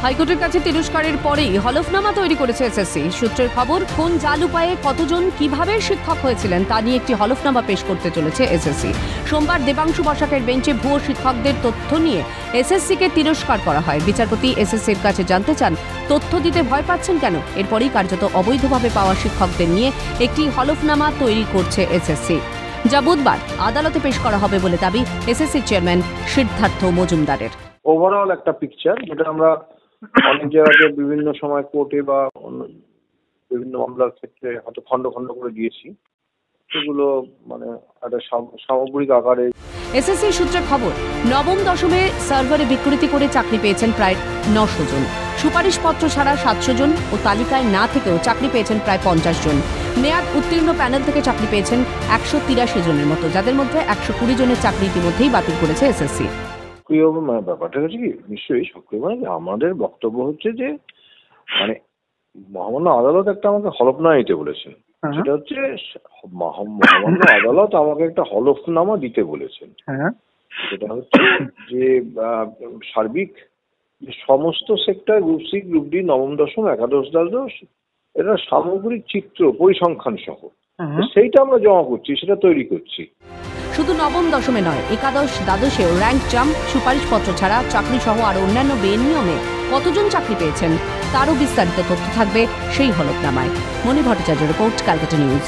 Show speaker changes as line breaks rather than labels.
হাইকোর্টের কাছে তিরস্কারের পরেই হলফনামা তৈরি করেছে এসএসসি। সূত্রের খবর, কোন জাল উপায়ে কতজন কিভাবে শিক্ষক হয়েছিলেন তা নিয়ে একটি হলফনামা পেশ করতে চলেছে এসএসসি। সোমবার দেবাংশু বসাকের বেঞ্চে ভুয়ো শিক্ষকদের তথ্য নিয়ে এসএসসিকে তিরস্কার করা হয়। বিচারপতি এসএসসির কাছে জানতে চান, তথ্য দিতে ভয় পাচ্ছেন কেন? এরপরই কার্যত অবৈধভাবে পাওয়া শিক্ষকদের নিয়ে একটি হলফনামা তৈরি করছে এসএসসি, যা বুধবার আদালতে পেশ করা হবে বলে দাবি এসএসসি চেয়ারম্যান সিদ্ধার্থ মজুমদারের।
ওভারঅল একটা পিকচার, যেটা আমরা অনেক জায়গাতে বিভিন্ন সময় কোর্টে বা বিভিন্ন মামলার ক্ষেত্রে হয়তো খন্ড খন্ড করে দিয়েছি, সেগুলো মানে একটা সামগ্রিক আকারে।
এসএসসি সূত্রে খবর, নবম দশমে সার্ভারে বিকৃতি করে চাকরি পেয়েছেন প্রায় 900 জন, সুপারিশপত্র ছাড়া 700 জন ও তালিকায় না থেকেও চাকরি পেয়েছেন প্রায় 50 জন। মেয়াদ উত্তীর্ণ প্যানেল থেকে চাকরি পেয়েছেন 183 জনের মতো, যাদের মধ্যে 120 জনের চাকরি ইতিমধ্যেই বাতিল করেছে এসএসসি।
ব্যাপারটা হচ্ছে কি, নিশ্চয়ই সক্রিয় মানে আমাদের বক্তব্য হচ্ছে যে মানে মহামান্য আদালত একটা আমাকে হলফনামা দিতে বলেছেন। সেটা হচ্ছে মহামান্য আদালত আমাকে একটা হলফনামা দিতে বলেছেন। সেটা হচ্ছে যে সার্বিক সমস্ত sector, group C, group D, নবম দশম, একাদশ, দ্বাদশ, এটা সামগ্রিক চিত্র পরিসংখ্যান সহ সেইটা আমরা জমা করছি, সেটা তৈরি করছি।
শুধু নবম দশমে নয়, একাদশ দ্বাদশেও র্যাঙ্ক জাম্প, সুপারিশপত্র ছাড়া চাকরি সহ আরো অন্যান্য বেনিয়মে কতজন চাকরি পেয়েছেন তারও বিস্তারিত তথ্য থাকবে সেই হলফনামায়। মণি ভট্টাচার্য রিপোর্ট, ক্যালকাটা নিউজ।